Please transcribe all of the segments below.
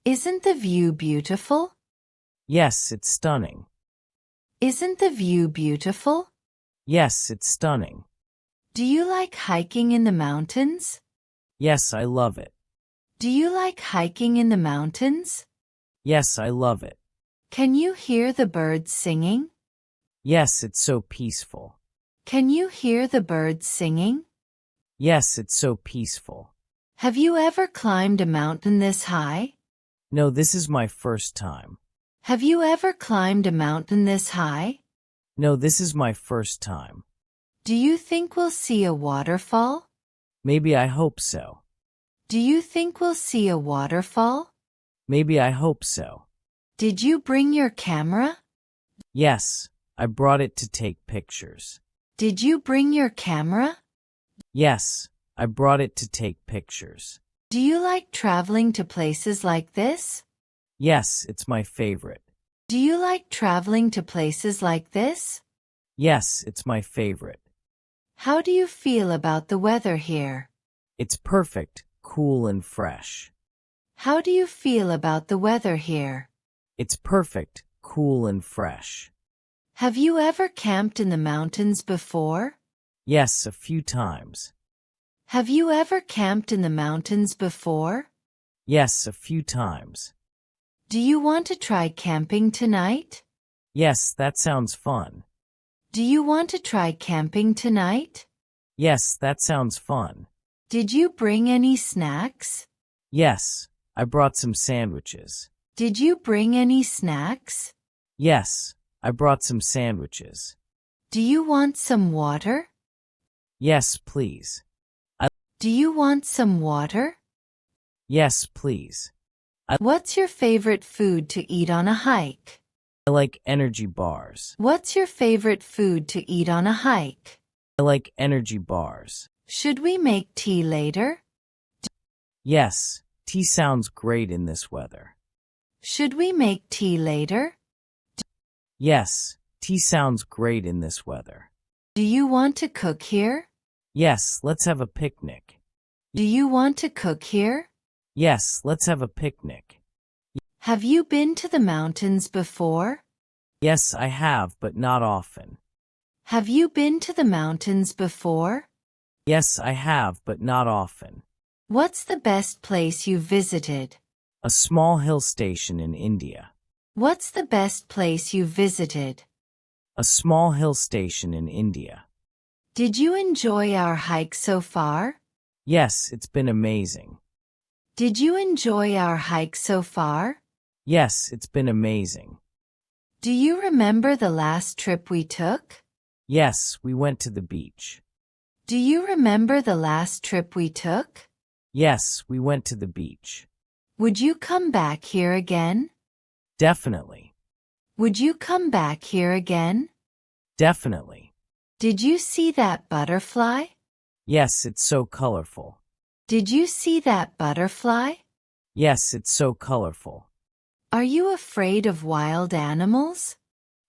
Isn't the view beautiful? Yes, it's stunning. Isn't the view beautiful? Yes, it's stunning. Do you like hiking in the mountains? Yes, I love it. Do you like hiking in the mountains? Yes, I love it. Can you hear the birds singing? Yes, it's so peaceful. Can you hear the birds singing? Yes, it's so peaceful. Have you ever climbed a mountain this high? No, this is my first time. Have you ever climbed a mountain this high? No, this is my first time. Do you think we'll see a waterfall? Maybe I hope so. Do you think we'll see a waterfall? Maybe I hope so. Did you bring your camera? Yes, I brought it to take pictures. Did you bring your camera? Yes, I brought it to take pictures. Do you like traveling to places like this? Yes, it's my favorite. Do you like traveling to places like this? Yes, it's my favorite. How do you feel about the weather here? It's perfect, cool and fresh. How do you feel about the weather here? It's perfect, cool and fresh. Have you ever camped in the mountains before? Yes, a few times. Have you ever camped in the mountains before? Yes, a few times. Do you want to try camping tonight? Yes, that sounds fun. Do you want to try camping tonight? Yes, that sounds fun. Did you bring any snacks? Yes, I brought some sandwiches. Did you bring any snacks? Yes, I brought some sandwiches. Do you want some water? Yes, please. Do you want some water? Yes, please. What's your favorite food to eat on a hike? I like energy bars. What's your favorite food to eat on a hike? I like energy bars. Should we make tea later? Yes, tea sounds great in this weather. Should we make tea later? Yes, tea sounds great in this weather. Do you want to cook here? Yes, let's have a picnic. Do you want to cook here? Yes, let's have a picnic. Have you been to the mountains before? Yes, I have, but not often. Have you been to the mountains before? Yes, I have, but not often. What's the best place you've visited? A small hill station in India. What's the best place you've visited? A small hill station in India. Did you enjoy our hike so far? Yes, it's been amazing. Did you enjoy our hike so far? Yes, it's been amazing. Do you remember the last trip we took? Yes, we went to the beach. Do you remember the last trip we took? Yes, we went to the beach. Would you come back here again? Definitely. Would you come back here again? Definitely. Did you see that butterfly? Yes, it's so colorful. Did you see that butterfly? Yes, it's so colorful. Are you afraid of wild animals?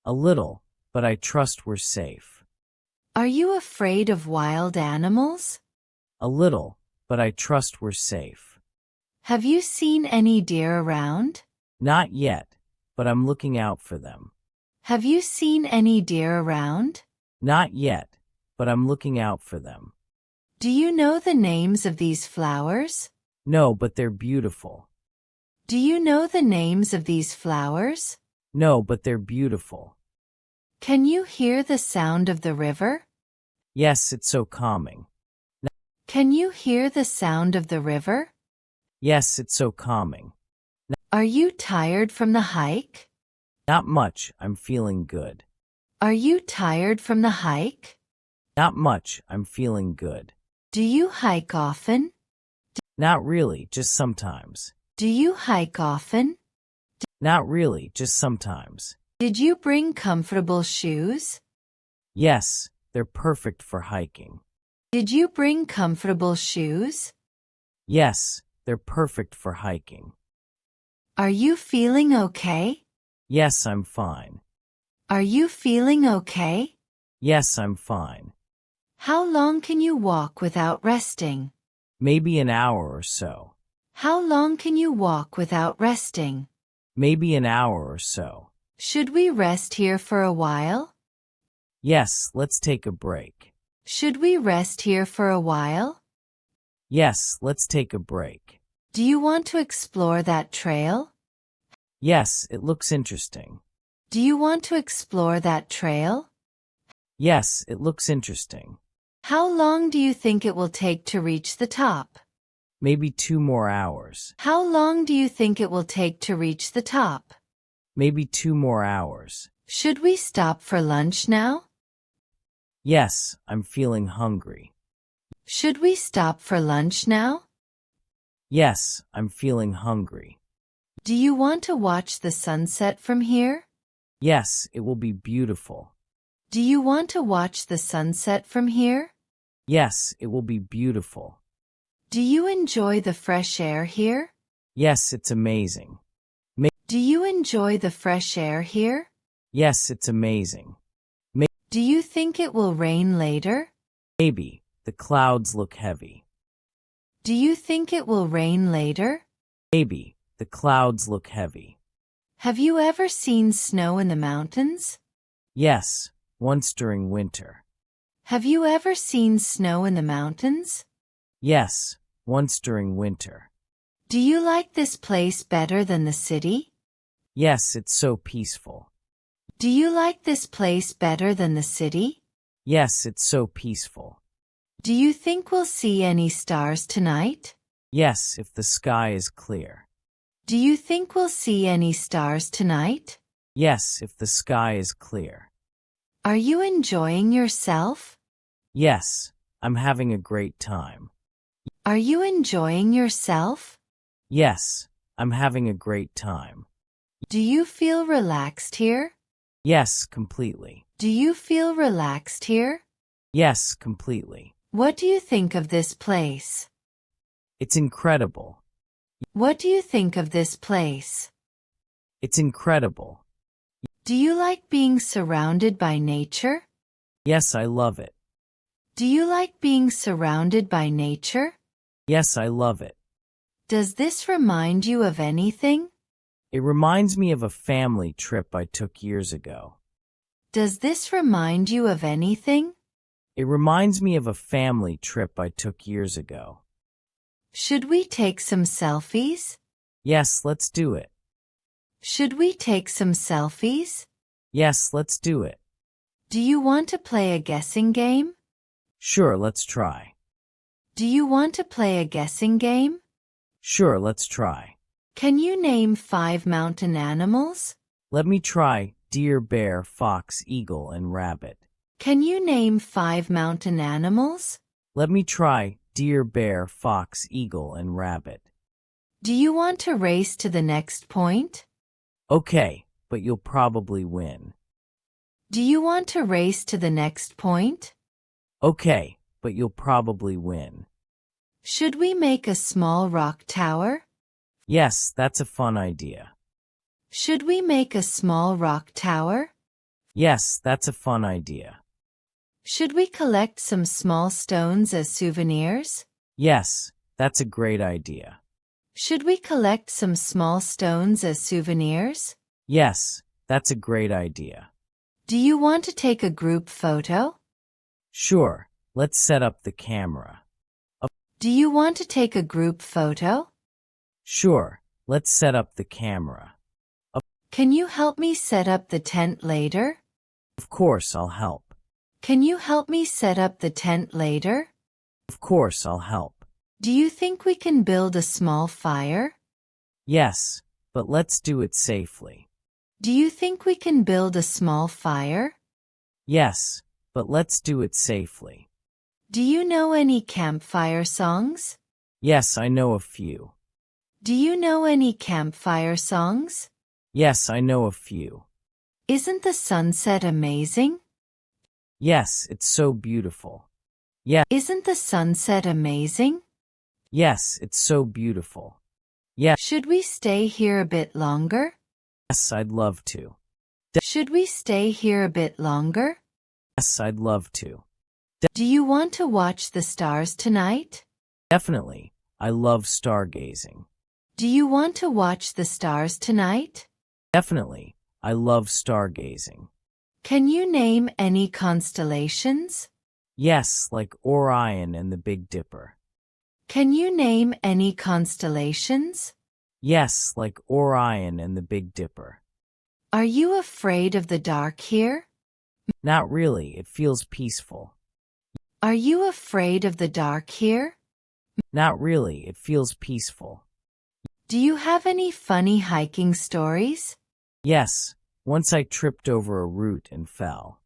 A little, but I trust we're safe. Are you afraid of wild animals? A little, but I trust we're safe. Have you seen any deer around? Not yet, but I'm looking out for them. Have you seen any deer around? Not yet, but I'm looking out for them. Do you know the names of these flowers? No, but they're beautiful. Do you know the names of these flowers? No, but they're beautiful. Can you hear the sound of the river? Yes, it's so calming. Can you hear the sound of the river? Yes, it's so calming. Are you tired from the hike? Not much, I'm feeling good. Are you tired from the hike? Not much, I'm feeling good. Do you hike often? Not really, just sometimes. Do you hike often? Not really, just sometimes. Did you bring comfortable shoes? Yes, they're perfect for hiking. Did you bring comfortable shoes? Yes, they're perfect for hiking. Are you feeling okay? Yes, I'm fine. Are you feeling okay? Yes, I'm fine. How long can you walk without resting? Maybe an hour or so. How long can you walk without resting? Maybe an hour or so. Should we rest here for a while? Yes, let's take a break. Should we rest here for a while? Yes, let's take a break. Do you want to explore that trail? Yes, it looks interesting. Do you want to explore that trail? Yes, it looks interesting. How long do you think it will take to reach the top? Maybe 2 more hours. How long do you think it will take to reach the top? Maybe 2 more hours. Should we stop for lunch now? Yes, I'm feeling hungry. Should we stop for lunch now? Yes, I'm feeling hungry. Do you want to watch the sunset from here? Yes, it will be beautiful. Do you want to watch the sunset from here? Yes, it will be beautiful. Do you enjoy the fresh air here? Yes, it's amazing. Do you enjoy the fresh air here? Yes, it's amazing. Do you think it will rain later? Maybe. The clouds look heavy. Do you think it will rain later? Maybe. The clouds look heavy. Have you ever seen snow in the mountains? Yes, once during winter. Have you ever seen snow in the mountains? Yes, once during winter. Do you like this place better than the city? Yes, it's so peaceful. Do you like this place better than the city? Yes, it's so peaceful. Do you think we'll see any stars tonight? Yes, if the sky is clear. Do you think we'll see any stars tonight? Yes, if the sky is clear. Are you enjoying yourself? Yes, I'm having a great time. Are you enjoying yourself? Yes, I'm having a great time. Do you feel relaxed here? Yes, completely. Do you feel relaxed here? Yes, completely. What do you think of this place? It's incredible. What do you think of this place? It's incredible. Do you like being surrounded by nature? Yes, I love it. Do you like being surrounded by nature? Yes, I love it. Does this remind you of anything? It reminds me of a family trip I took years ago. Does this remind you of anything? It reminds me of a family trip I took years ago. Should we take some selfies? Yes, let's do it. Should we take some selfies? Yes, let's do it. Do you want to play a guessing game? Sure, let's try. Do you want to play a guessing game? Sure, let's try. Can you name 5 mountain animals? Let me try deer, bear, fox, eagle, and rabbit. Can you name 5 mountain animals? Let me try deer, bear, fox, eagle, and rabbit. Do you want to race to the next point? Okay, but you'll probably win. Do you want to race to the next point? Okay, but you'll probably win. Should we make a small rock tower? Yes, that's a fun idea. Should we make a small rock tower? Yes, that's a fun idea. Should we collect some small stones as souvenirs? Yes, that's a great idea. Should we collect some small stones as souvenirs? Yes, that's a great idea. Do you want to take a group photo? Sure, let's set up the camera. Do you want to take a group photo? Sure, let's set up the camera. Can you help me set up the tent later? Of course, I'll help. Can you help me set up the tent later? Of course, I'll help. Do you think we can build a small fire? Yes, but let's do it safely. Do you think we can build a small fire? Yes, but let's do it safely. Do you know any campfire songs? Yes, I know a few. Do you know any campfire songs? Yes, I know a few. Isn't the sunset amazing? Yes, it's so beautiful. Isn't the sunset amazing? Yes, it's so beautiful. Yes, Should we stay here a bit longer? I'd love to. Should we stay here a bit longer? Yes, I'd love to. Do you want to watch the stars tonight? Definitely. I love stargazing. Do you want to watch the stars tonight? Definitely. I love stargazing. Can you name any constellations? Yes, like Orion and the Big Dipper. Can you name any constellations? Yes, like Orion and the Big Dipper. Are you afraid of the dark here? Not really, it feels peaceful. Are you afraid of the dark here? Not really, it feels peaceful. Do you have any funny hiking stories? Yes, once I tripped over a root and fell.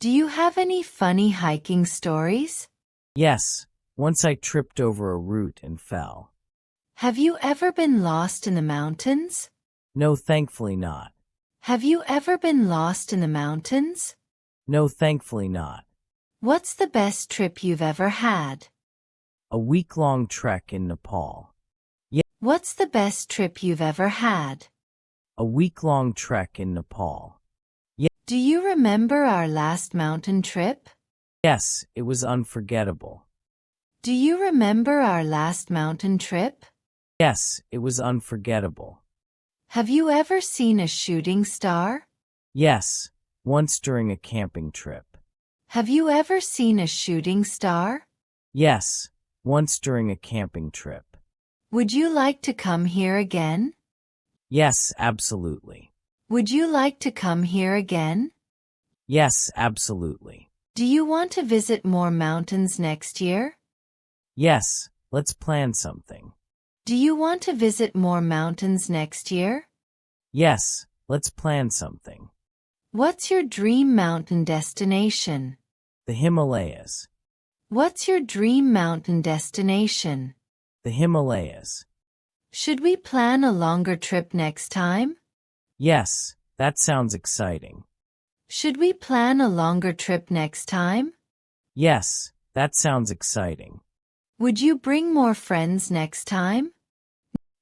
Do you have any funny hiking stories? Yes, once I tripped over a root and fell. Have you ever been lost in the mountains? No, thankfully not. Have you ever been lost in the mountains? No, thankfully not. What's the best trip you've ever had? A week-long trek in Nepal. What's the best trip you've ever had? A week-long trek in Nepal. Do you remember our last mountain trip? Yes, it was unforgettable. Do you remember our last mountain trip? Yes, it was unforgettable. Have you ever seen a shooting star? Yes, once during a camping trip. Have you ever seen a shooting star? Yes, once during a camping trip. Would you like to come here again? Yes, absolutely. Would you like to come here again? Yes, absolutely. Do you want to visit more mountains next year? Yes, let's plan something. Do you want to visit more mountains next year? Yes, let's plan something. What's your dream mountain destination? The Himalayas. What's your dream mountain destination? The Himalayas. Should we plan a longer trip next time? Yes, that sounds exciting. Should we plan a longer trip next time? Yes, that sounds exciting. Would you bring more friends next time?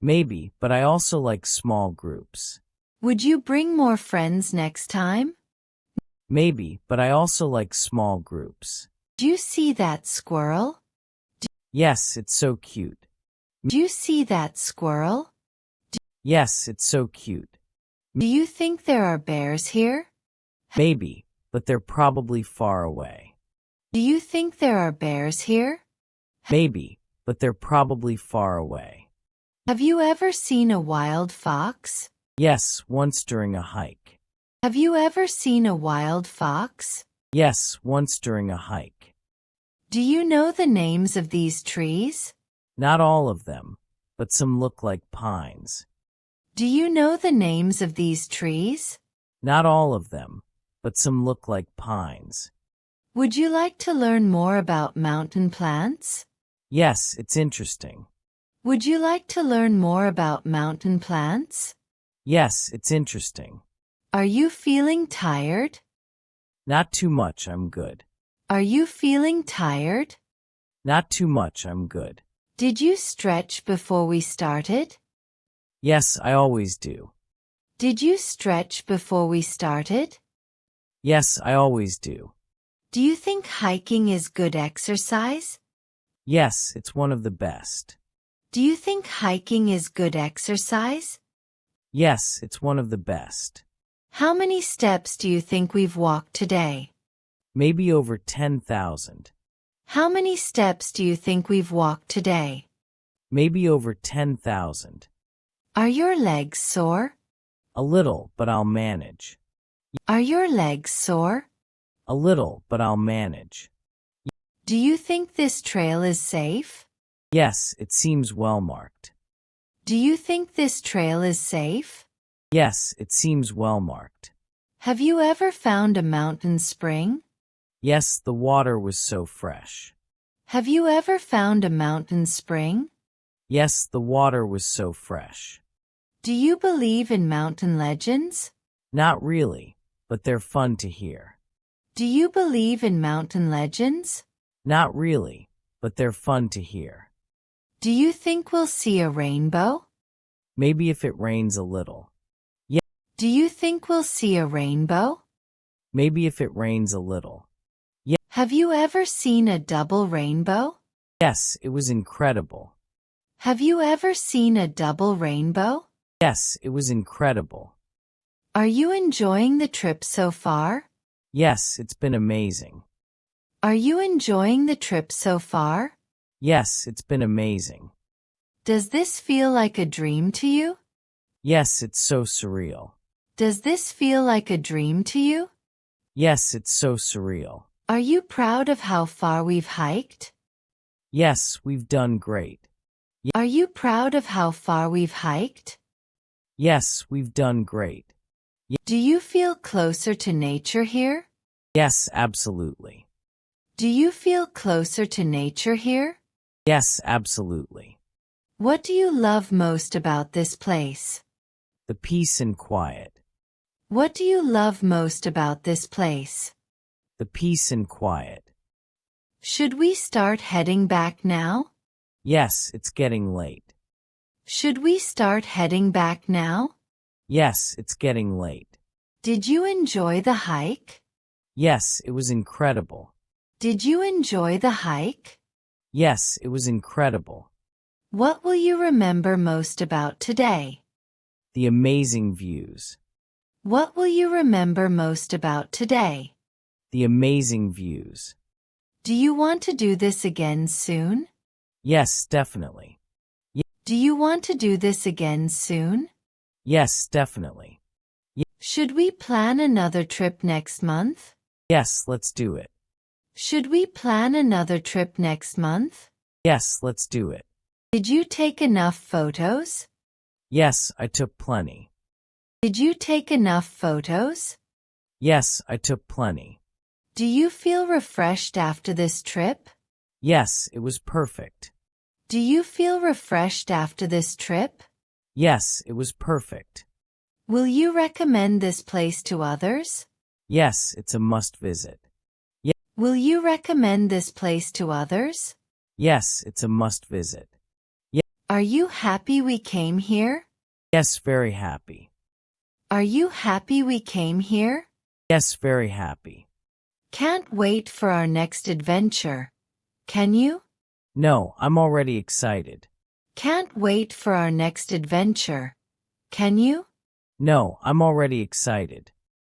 Maybe, but I also like small groups. Would you bring more friends next time? Maybe, but I also like small groups. Do you see that squirrel? Yes, it's so cute. Do you see that squirrel? Yes, it's so cute. Do you think there are bears here? Maybe, but they're probably far away. Do you think there are bears here? Maybe, but they're probably far away. Have you ever seen a wild fox? Yes, once during a hike. Have you ever seen a wild fox? Yes, once during a hike. Do you know the names of these trees? Not all of them, but some look like pines. Do you know the names of these trees? Not all of them, but some look like pines. Would you like to learn more about mountain plants? Yes, it's interesting. Would you like to learn more about mountain plants? Yes, it's interesting. Are you feeling tired? Not too much, I'm good. Are you feeling tired? Not too much, I'm good. Did you stretch before we started? Yes, I always do. Did you stretch before we started? Yes, I always do. Do you think hiking is good exercise? Yes, it's one of the best. Do you think hiking is good exercise? Yes, it's one of the best. How many steps do you think we've walked today? Maybe over 10,000. How many steps do you think we've walked today? Maybe over 10,000. Are your legs sore? A little, but I'll manage. Are your legs sore? A little, but I'll manage. Do you think this trail is safe? Yes, it seems well marked. Do you think this trail is safe? Yes, it seems well marked. Have you ever found a mountain spring? Yes, the water was so fresh. Have you ever found a mountain spring? Yes, the water was so fresh. Do you believe in mountain legends? Not really, but they're fun to hear. Do you believe in mountain legends? Not really, but they're fun to hear. Do you think we'll see a rainbow? Maybe if it rains a little. Do you think we'll see a rainbow? Maybe if it rains a little. Have you ever seen a double rainbow? Yes, it was incredible. Have you ever seen a double rainbow? Yes, it was incredible. Are you enjoying the trip so far? Yes, it's been amazing. Are you enjoying the trip so far? Yes, it's been amazing. Does this feel like a dream to you? Yes, it's so surreal. Does this feel like a dream to you? Yes, it's so surreal. Are you proud of how far we've hiked? Yes, we've done great. Are you proud of how far we've hiked? Yes, we've done great. Do you feel closer to nature here? Yes, absolutely. Do you feel closer to nature here? Yes, absolutely. What do you love most about this place? The peace and quiet. What do you love most about this place? The peace and quiet. Should we start heading back now? Yes, it's getting late. Should we start heading back now? Yes, it's getting late. Did you enjoy the hike? Yes, it was incredible. Did you enjoy the hike? Yes, it was incredible. What will you remember most about today? The amazing views. What will you remember most about today? The amazing views. Do you want to do this again soon? Yes, definitely. Do you want to do this again soon? Yes, definitely. Should we plan another trip next month? Yes, let's do it. Should we plan another trip next month? Yes, let's do it. Did you take enough photos? Yes, I took plenty. Did you take enough photos? Yes, I took plenty. Do you feel refreshed after this trip? Yes, it was perfect. Do you feel refreshed after this trip? Yes, it was perfect. Will you recommend this place to others? Yes, it's a must visit. Will you recommend this place to others? Yes, it's a must visit. Are you happy we came here? Yes, very happy. Are you happy we came here? Yes, very happy. Can't wait for our next adventure. Can you? No, I'm already excited. Can't wait for our next adventure. Can you? No, I'm already excited.